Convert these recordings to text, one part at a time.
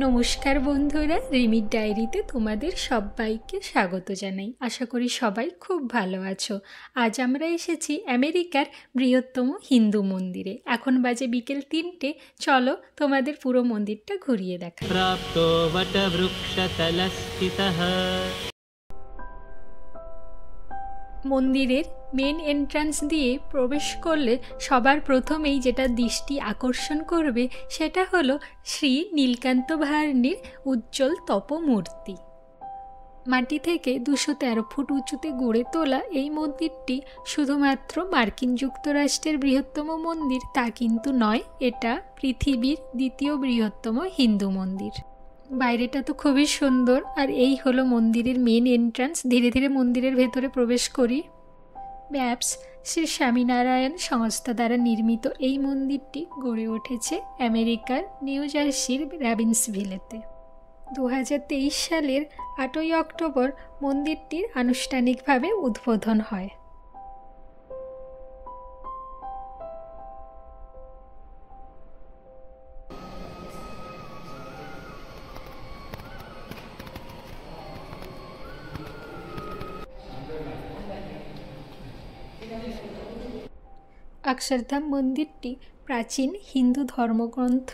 নমস্কার বন্ধুরা, রিমির ডায়েরিতে তোমাদের সবাইকে স্বাগত জানাই। আশা করি সবাই খুব ভালো আছো। আজ আমরা এসেছি আমেরিকার বৃহত্তম হিন্দু মন্দিরে। এখন বাজে বিকেল 3টে। চলো তোমাদের পুরো মন্দিরটা ঘুরিয়ে দেখাই। প্রাপ্তো বটবৃক্ষতলস্থিতঃ। মন্দিরের মেন এন্ট্রান্স দিয়ে প্রবেশ করলে সবার প্রথমেই যেটা দৃষ্টি আকর্ষণ করবে সেটা হলো শ্রী নীলকান্ত ভার্নির উজ্জ্বল তপমূর্তি। মাটি থেকে 213 ফুট উঁচুতে গড়ে তোলা এই মন্দিরটি শুধুমাত্র মার্কিন যুক্তরাষ্ট্রের বৃহত্তম মন্দির তা কিন্তু নয়, এটা পৃথিবীর দ্বিতীয় বৃহত্তম হিন্দু মন্দির। বাইরেটা তো খুবই সুন্দর, আর এই হলো মন্দিরের মেন এন্ট্রান্স। ধীরে ধীরে মন্দিরের ভেতরে প্রবেশ করি। ব্যাপস শ্রী স্বামীনারায়ণ সংস্থা দ্বারা নির্মিত এই মন্দিরটি গড়ে উঠেছে আমেরিকার নিউ জার্সির রবিন্সভিলেতে। 2023 সালের 8ই অক্টোবর মন্দিরটির আনুষ্ঠানিকভাবে উদ্বোধন হয়। অক্ষরধাম মন্দিরটি প্রাচীন হিন্দু ধর্মগ্রন্থ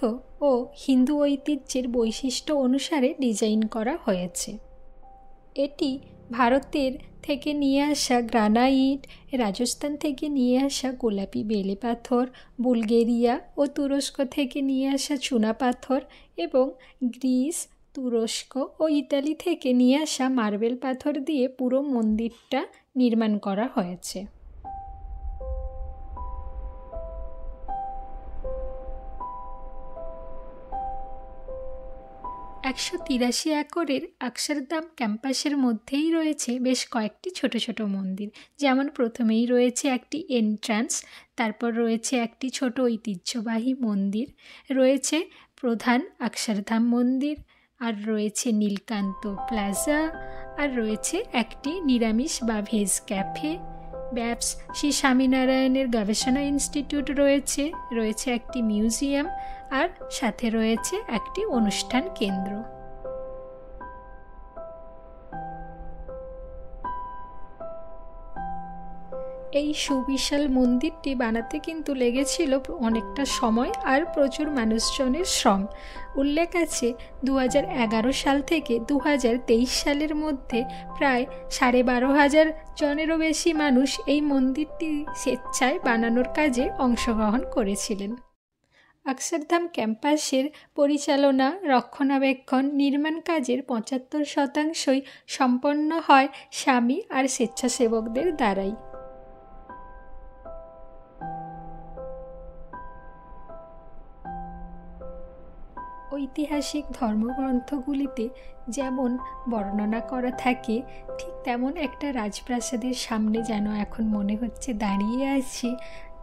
ও হিন্দু ঐতিহ্যের বৈশিষ্ট্য অনুসারে ডিজাইন করা হয়েছে। এটি ভারতের থেকে নিয়ে আসা গ্রানাইট, রাজস্থান থেকে নিয়ে আসা গোলাপি বেলে পাথর, বুলগেরিয়া ও তুরস্ক থেকে নিয়ে আসা চুনা পাথর এবং গ্রিস, তুরস্ক ও ইতালি থেকে নিয়ে আসা মার্বেল পাথর দিয়ে পুরো মন্দিরটা নির্মাণ করা হয়েছে। 183 একরের অক্ষরধাম ক্যাম্পাসের মধ্যেই রয়েছে বেশ কয়েকটি ছোট ছোট মন্দির। যেমন প্রথমেই রয়েছে একটি এন্ট্রান্স, তারপর রয়েছে একটি ছোট ঐতিহ্যবাহী মন্দির, রয়েছে প্রধান অক্ষরধাম মন্দির, আর রয়েছে নীলকান্ত প্লাজা, আর রয়েছে একটি নিরামিষ বা ভেজ ক্যাফে। ব্যাপস শ্রী স্বামীনারায়ণের গবেষণা ইনস্টিটিউট রয়েছে, রয়েছে একটি মিউজিয়াম, আর সাথে রয়েছে একটি অনুষ্ঠান কেন্দ্র। এই সুবিশাল মন্দিরটি বানাতে কিন্তু লেগেছিল অনেকটা সময় আর প্রচুর মানুষজনের শ্রম। উল্লেখ আছে 2011 সাল থেকে 2023 সালের মধ্যে প্রায় 12,500 জনেরও বেশি মানুষ এই মন্দিরটি স্বেচ্ছায় বানানোর কাজে অংশগ্রহণ করেছিলেন। অক্ষরধাম ক্যাম্পাসের পরিচালনা, রক্ষণাবেক্ষণ, নির্মাণ কাজের 75% সম্পন্ন হয় স্বামী আর স্বেচ্ছাসেবকদের দ্বারাই। ঐতিহাসিক ধর্মগ্রন্থগুলিতে যেমন বর্ণনা করা থাকে, ঠিক তেমন একটা রাজপ্রাসাদের সামনে যেন এখন মনে হচ্ছে দাঁড়িয়ে আছি।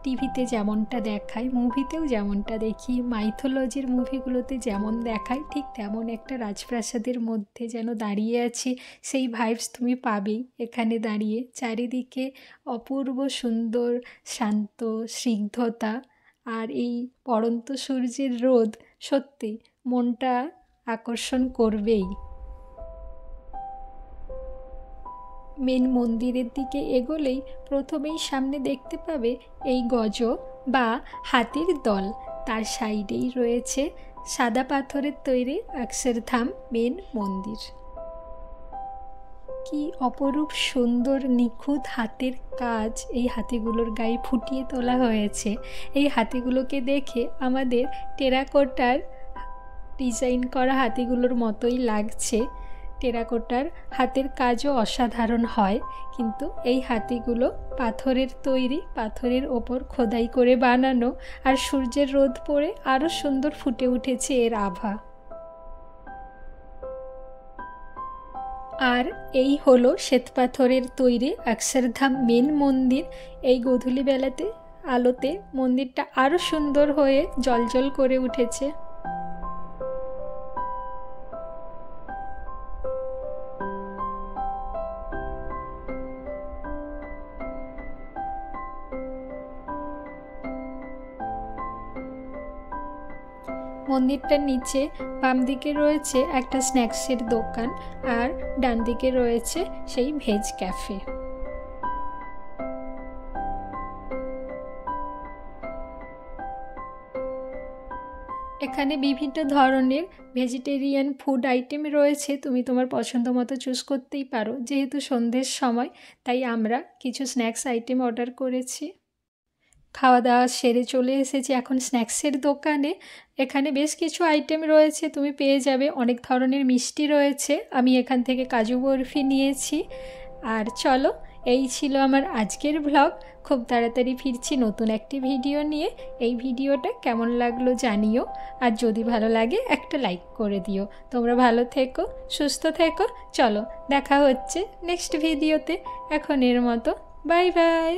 টিভিতে যেমনটা দেখায়, মুভিতেও যেমনটা দেখি, মাইথোলজির মুভিগুলোতে যেমন দেখায়, ঠিক তেমন একটা রাজপ্রাসাদের মধ্যে যেন দাঁড়িয়ে আছি। সেই ভাইবস তুমি পাবেই এখানে দাঁড়িয়ে। চারিদিকে অপূর্ব সুন্দর শান্ত স্নিগ্ধতা, আর এই পড়ন্ত সূর্যের রোদ সত্যি মনটা আকর্ষণ করবেই। মেন মন্দিরের দিকে এগোলেই প্রথমেই সামনে দেখতে পাবে এই গজ বা হাতির দল। তার সাইডেই রয়েছে সাদা পাথরের তৈরি অক্ষরধাম মেন মন্দির। কি অপরূপ সুন্দর নিখুঁত হাতের কাজ এই হাতিগুলোর গায়ে ফুটিয়ে তোলা হয়েছে। এই হাতিগুলোকে দেখে আমাদের টেরাকোটার ডিজাইন করা হাতিগুলোর মতোই লাগছে। টেরাকোটার হাতের কাজও অসাধারণ হয়, কিন্তু এই হাতিগুলো পাথরের তৈরি, পাথরের ওপর খোদাই করে বানানো, আর সূর্যের রোদ পড়ে আরও সুন্দর ফুটে উঠেছে এর আভা। আর এই হলো শ্বেতপাথরের তৈরি অক্ষরধাম মেন মন্দির। এই গোধূলি বেলাতে আলোতে মন্দিরটা আরও সুন্দর হয়ে জ্বলজ্বল করে উঠেছে। মন্দিরটার নিচে বাম দিকে রয়েছে একটা স্ন্যাক্সের দোকান, আর ডান দিকে রয়েছে সেই ভেজ ক্যাফে। এখানে বিভিন্ন ধরনের ভেজিটেরিয়ান ফুড আইটেম রয়েছে, তুমি তোমার পছন্দ মতো চুজ করতেই পারো। যেহেতু সন্ধ্যের সময়, তাই আমরা কিছু স্ন্যাক্স আইটেম অর্ডার করেছি। খাওয়া দাওয়া সেরে চলে এসেছি এখন স্ন্যাক্সের দোকানে। এখানে বেশ কিছু আইটেম রয়েছে, তুমি পেয়ে যাবে। অনেক ধরনের মিষ্টি রয়েছে। আমি এখান থেকে কাজু বরফি নিয়েছি। আর চলো, এই ছিল আমার আজকের ব্লগ। খুব তাড়াতাড়ি ফিরছি নতুন একটি ভিডিও নিয়ে। এই ভিডিওটা কেমন লাগলো জানিও, আর যদি ভালো লাগে একটা লাইক করে দিও। তোমরা ভালো থেকো, সুস্থ থেকো। চলো, দেখা হচ্ছে নেক্সট ভিডিওতে। এখনের মতো বাই বাই।